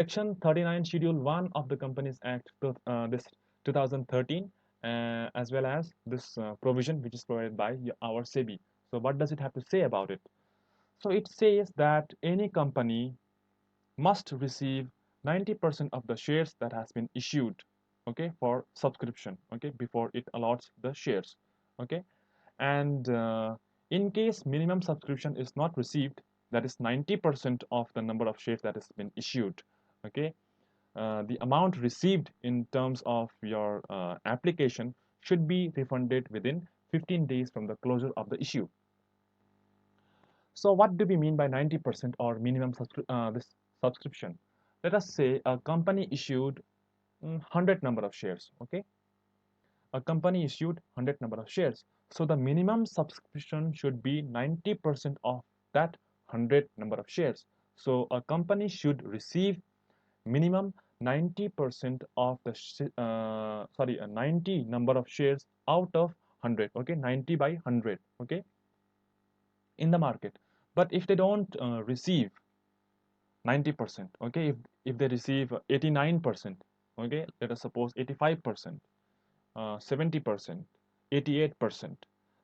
Section 39 Schedule 1 of the Companies Act this 2013, as well as this provision which is provided by our SEBI. So what does it have to say about it? So it says that any company must receive 90% of the shares that has been issued, okay, for subscription, okay, before it allots the shares, okay. And in case minimum subscription is not received, that is 90% of the number of shares that has been issued, okay, the amount received in terms of your application should be refunded within 15 days from the closure of the issue. So what do we mean by 90% or minimum this subscription? Let us say a company issued 100 number of shares, okay? A company issued 100 number of shares. So the minimum subscription should be 90% of that 100 number of shares. So a company should receive minimum 90% of the 90 number of shares out of 100, okay, 90 by 100, okay, in the market. But if they don't receive 90%, okay, if they receive 89%, okay, let us suppose 85%, 70%, 88%,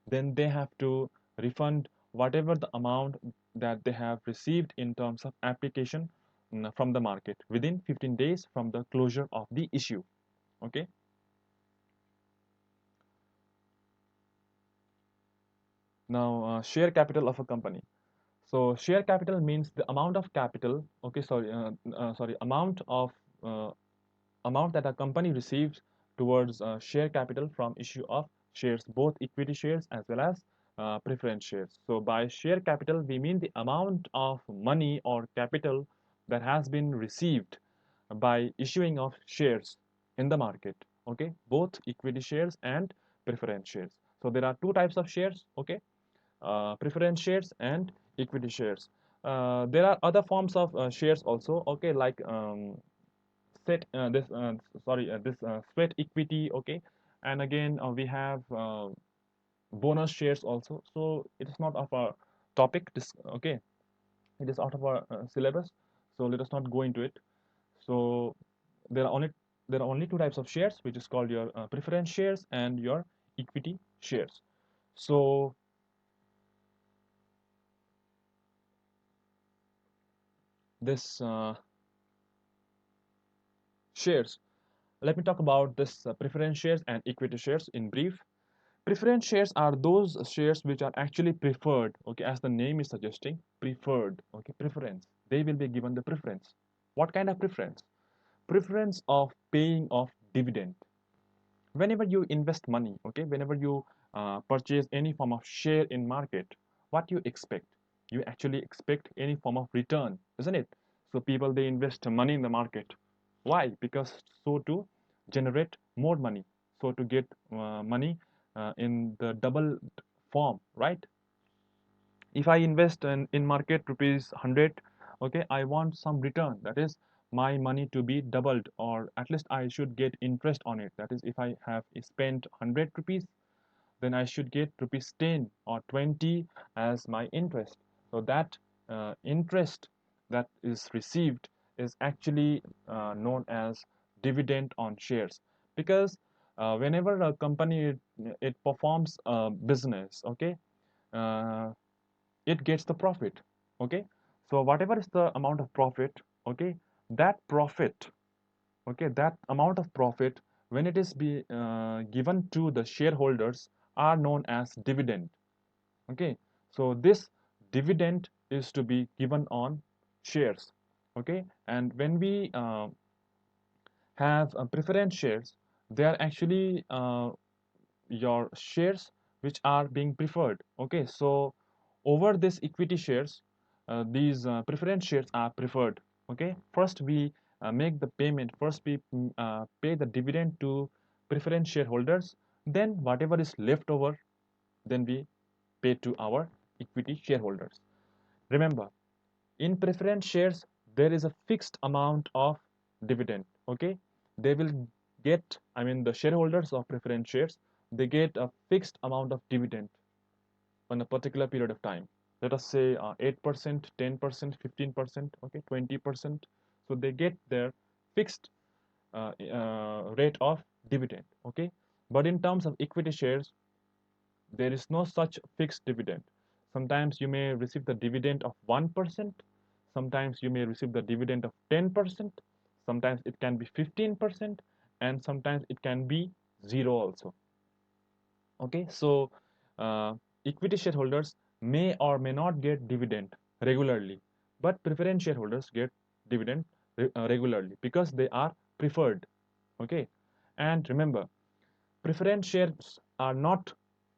then they have to refund whatever the amount that they have received in terms of application from the market within 15 days from the closure of the issue, okay. Now share capital of a company. So share capital means the amount of capital, okay, amount of uh, amount that a company receives towards share capital from issue of shares, both equity shares as well as preference shares. So by share capital, we mean the amount of money or capital that has been received by issuing of shares in the market, okay, both equity shares and preference shares. So there are two types of shares, okay, preference shares and equity shares. There are other forms of shares also, okay, like set this sorry this sweat equity, okay, and again we have bonus shares also. So it is not of our topic, this, okay, it is out of our syllabus, so let us not go into it. So there are only two types of shares, which is called your preference shares and your equity shares. So this shares, let me talk about this preference shares and equity shares in brief. Preference shares are those shares which are actually preferred, okay, as the name is suggesting, preferred, okay, preference. They will be given the preference. What kind of preference? Preference of paying off dividend. Whenever you invest money, okay, whenever you purchase any form of share in market, what you expect? You actually expect any form of return, isn't it? So people, they invest money in the market. Why? Because so to generate more money, so to get money in the double form, right? If I invest in market rupees 100, okay, I want some return, that is my money to be doubled, or at least I should get interest on it. That is, if I have spent 100 rupees, then I should get rupees 10 or 20 as my interest. So that interest that is received is actually known as dividend on shares. Because whenever a company it performs a business, okay, uh, it gets the profit, okay. So whatever is the amount of profit, okay, that profit, okay, that amount of profit, when it is given to the shareholders, are known as dividend, okay. So this dividend is to be given on shares, okay. And when we have preference shares, they are actually your shares which are being preferred, okay. So over this equity shares, these preference shares are preferred, okay. First we make the payment, first we pay the dividend to preference shareholders, then whatever is left over, then we pay to our equity shareholders. Remember, in preference shares there is a fixed amount of dividend, okay. They will get, I mean the shareholders of preference shares, they get a fixed amount of dividend on a particular period of time. Let us say 8%, 10%, 15%, okay, 20%. So they get their fixed rate of dividend. Okay, but in terms of equity shares, there is no such fixed dividend. Sometimes you may receive the dividend of 1%, sometimes you may receive the dividend of 10%, sometimes it can be 15%, and sometimes it can be zero also. Okay, so uh, equity shareholders may or may not get dividend regularly, but preference shareholders get dividend regularly because they are preferred. Okay, and remember, preference shares are not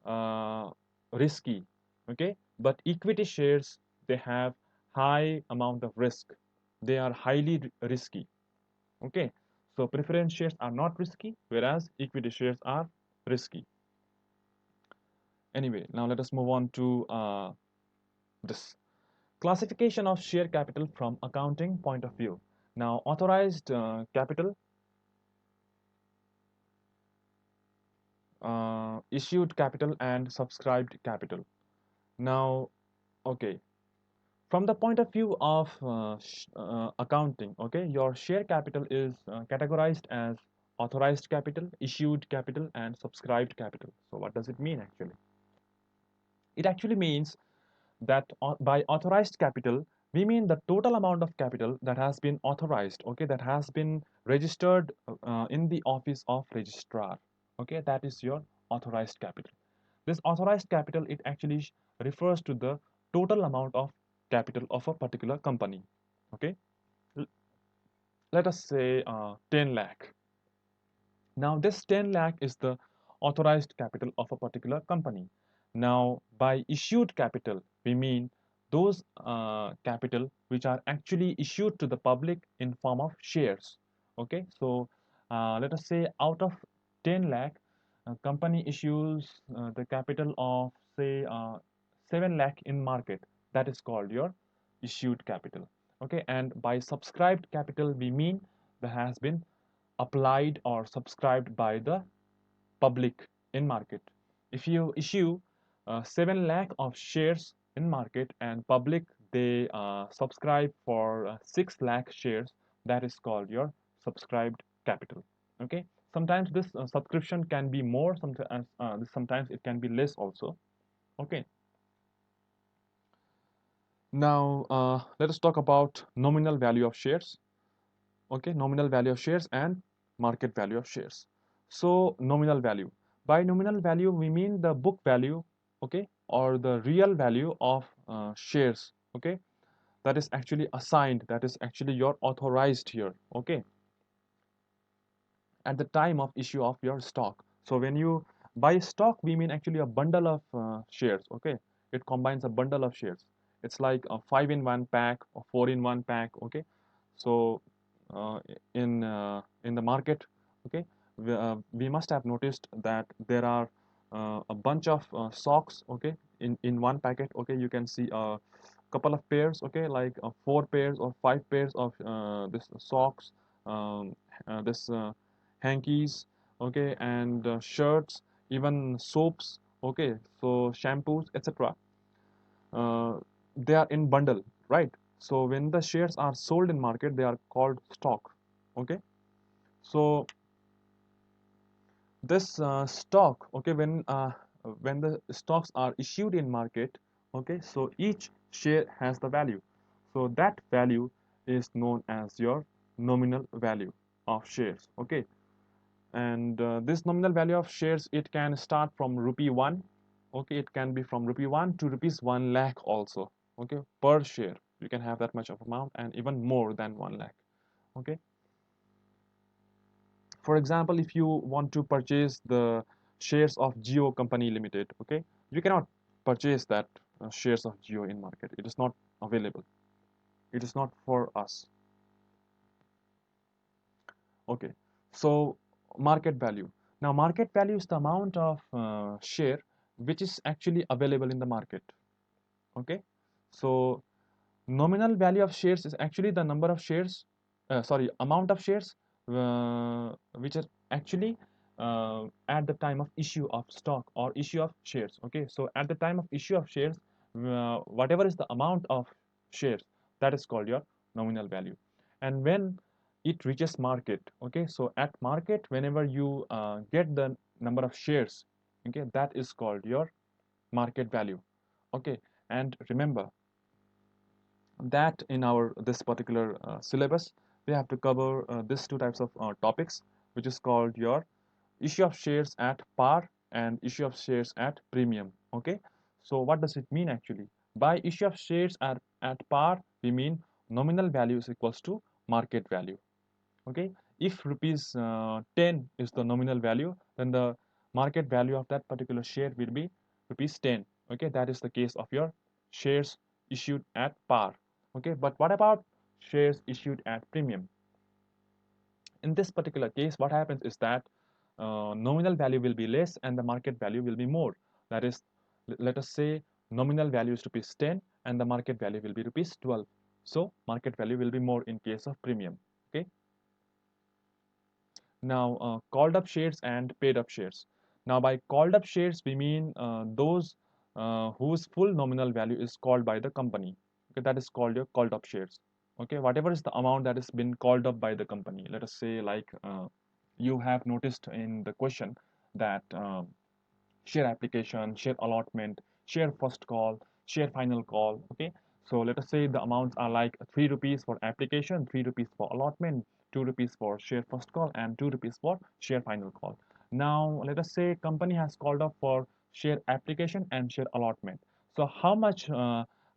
uh, risky. Okay, but equity shares, they have high amount of risk. They are highly risky. Okay, so preference shares are not risky, whereas equity shares are risky. Anyway, now let us move on to this classification of share capital from accounting point of view. Now, authorized capital, issued capital, and subscribed capital. Now, okay, from the point of view of accounting, okay, your share capital is categorized as authorized capital, issued capital, and subscribed capital. So, what does it mean actually? It actually means that by authorized capital, we mean the total amount of capital that has been authorized, okay, that has been registered in the office of registrar. Okay, that is your authorized capital. This authorized capital, it actually refers to the total amount of capital of a particular company. Okay, let us say 10 lakh. Now, this 10 lakh is the authorized capital of a particular company. Now, by issued capital, we mean those capital which are actually issued to the public in form of shares. Okay, so let us say out of 10 lakh, a company issues the capital of say 7 lakh in market. That is called your issued capital. Okay, and by subscribed capital, we mean there has been applied or subscribed by the public in market. If you issue 7 lakh of shares in market and public they subscribe for 6 lakh shares, that is called your subscribed capital. Okay, sometimes this subscription can be more, sometimes it can be less also. Okay, now let us talk about nominal value of shares. Okay, nominal value of shares and market value of shares. So nominal value, by nominal value we mean the book value, okay, or the real value of shares, okay, that is actually assigned, that is actually your authorized here, okay, at the time of issue of your stock. So when you buy stock, we mean actually a bundle of shares, okay, it combines a bundle of shares. It's like a 5 in 1 pack or 4 in 1 pack, okay. So uh, in the market, okay, we must have noticed that there are a bunch of socks, okay, in one packet, okay. You can see a couple of pairs, okay, like 4 pairs or 5 pairs of this socks, um, this hankies, okay, and shirts, even soaps, okay, so shampoos, etc. uh, they are in bundle, right? So when the shares are sold in market, they are called stock. Okay, so this stock, okay, when the stocks are issued in market, okay, so each share has the value. So that value is known as your nominal value of shares. Okay, and this nominal value of shares, it can start from rupee 1, okay, it can be from rupee 1 to rupees 1 lakh also, okay, per share you can have that much of amount and even more than 1 lakh. Okay, for example, if you want to purchase the shares of Geo company limited, okay, you cannot purchase that shares of Geo in market. It is not available, it is not for us. Okay, so market value. Now, market value is the amount of share which is actually available in the market. Okay, so nominal value of shares is actually the number of shares, sorry, amount of shares which are actually at the time of issue of stock or issue of shares. Okay, so at the time of issue of shares, whatever is the amount of shares, that is called your nominal value. and when it reaches market. Okay, so at market, whenever you get the number of shares, okay, that is called your market value. Okay, and remember that in our this particular syllabus we have to cover these two types of topics, which is called your issue of shares at par and issue of shares at premium. Okay, so what does it mean actually? By issue of shares at par, we mean nominal value is equals to market value. Okay, if rupees 10 is the nominal value, then the market value of that particular share will be rupees 10. Okay, that is the case of your shares issued at par. Okay, but what about shares issued at premium? In this particular case, what happens is that nominal value will be less and the market value will be more. That is, let us say nominal value is rupees 10 and the market value will be rupees 12. So market value will be more in case of premium. Okay. Now, called up shares and paid up shares. Now, by called up shares, we mean those whose full nominal value is called by the company. Okay, that is called your called up shares. Okay, whatever is the amount that has been called up by the company. Let us say, like you have noticed in the question that share application, share allotment, share first call, share final call. Okay, so let us say the amounts are like 3 rupees for application, 3 rupees for allotment, 2 rupees for share first call, and 2 rupees for share final call. Now let us say company has called up for share application and share allotment. So how much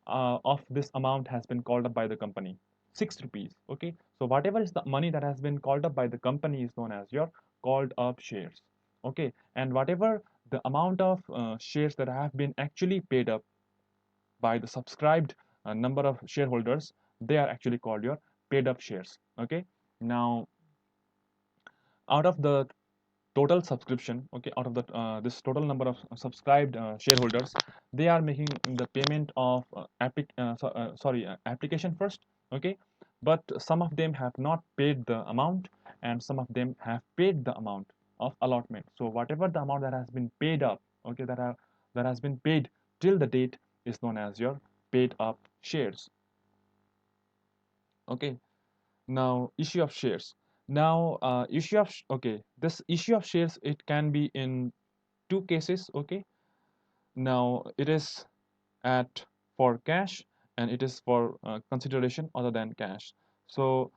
of this amount has been called up by the company? 6 rupees. Okay, so whatever is the money that has been called up by the company is known as your called up shares. Okay, and whatever the amount of shares that have been actually paid up by the subscribed number of shareholders, they are actually called your paid up shares. Okay, now out of the total subscription, okay, out of the this total number of subscribed shareholders, they are making the payment of application first. Okay, but some of them have not paid the amount and some of them have paid the amount of allotment. So whatever the amount that has been paid up, okay, that has been paid till the date is known as your paid up shares. Okay, now issue of shares. Now okay, this issue of shares, it can be in two cases. Okay, now it is at for cash and it is for consideration other than cash. So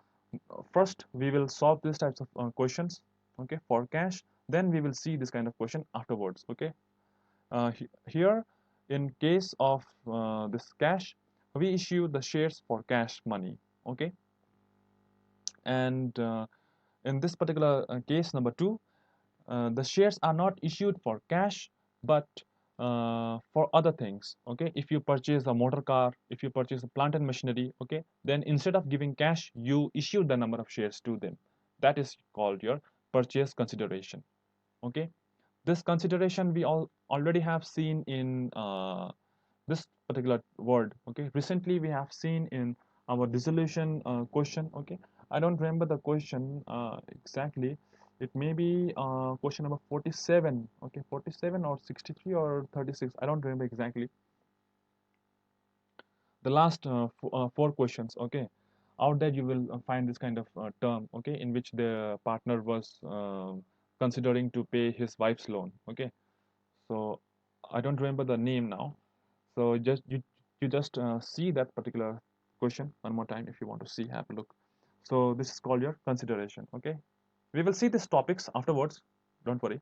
first we will solve these types of questions, okay, for cash, then we will see this kind of question afterwards. Okay, here in case of this cash, we issue the shares for cash money. Okay, and in this particular case number 2, the shares are not issued for cash but for other things. Okay, if you purchase a motor car, if you purchase a plant and machinery, okay, then instead of giving cash, you issue the number of shares to them. That is called your purchase consideration. Okay, this consideration we already have seen in this particular word. Okay, recently we have seen in our dissolution question. Okay, I don't remember the question exactly. It may be question number 47. Okay, 47 or 63 or 36, I don't remember exactly. The last four questions. Okay, out there you will find this kind of term. Okay, in which the partner was considering to pay his wife's loan. Okay, so I don't remember the name now. So you just see that particular question one more time if you want to see, have a look. So this is called your consideration. Okay, we will see these topics afterwards, don't worry.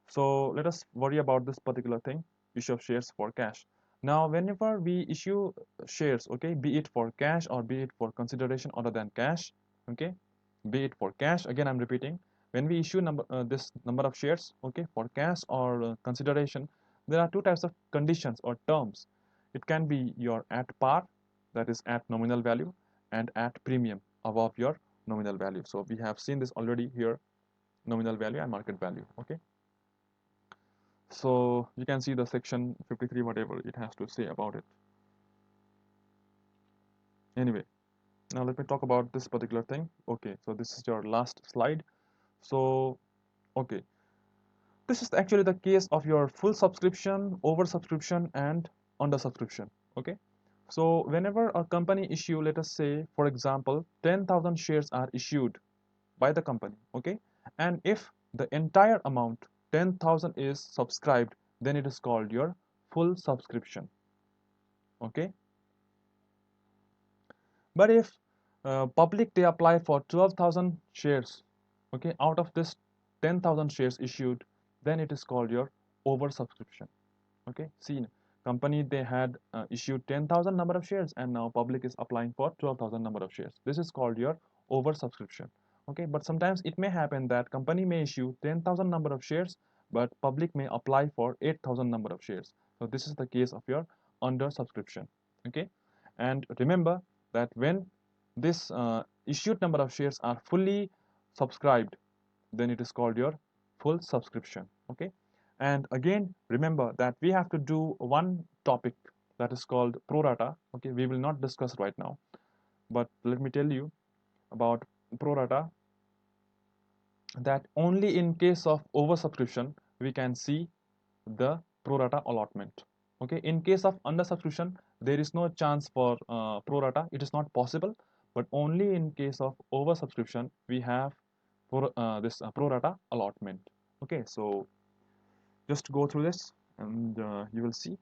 So let us worry about this particular thing, issue of shares for cash. Now whenever we issue shares, okay, be it for cash or be it for consideration other than cash, okay, be it for cash, again I'm repeating, when we issue this number of shares, okay, for cash or consideration, there are two types of conditions or terms. It can be your at par, that is at nominal value, and at premium, above your nominal value. So we have seen this already here, nominal value and market value. Okay, so you can see the section 53, whatever it has to say about it. Anyway, now let me talk about this particular thing. Okay, so this is your last slide. So okay, this is actually the case of your full subscription, over subscription, and under subscription. Okay, So whenever a company issue, let us say for example 10,000 shares are issued by the company, okay, and if the entire amount 10,000 is subscribed, then it is called your full subscription, okay. But if public they apply for 12,000 shares, okay, out of this 10,000 shares issued, then it is called your oversubscription, okay. See, company they had issued 10,000 number of shares, and now public is applying for 12,000 number of shares. This is called your oversubscription, okay. But sometimes it may happen that company may issue 10,000 number of shares, but public may apply for 8,000 number of shares. So this is the case of your under subscription, okay. And remember that when this issued number of shares are fully subscribed, then it is called your full subscription, okay. And again remember that we have to do one topic that is called pro rata, okay. We will not discuss right now, but let me tell you about pro rata, that only in case of oversubscription we can see the pro rata allotment, okay. In case of under subscription there is no chance for pro rata, it is not possible. But only in case of oversubscription we have this pro rata allotment, okay. So just go through this and you will see.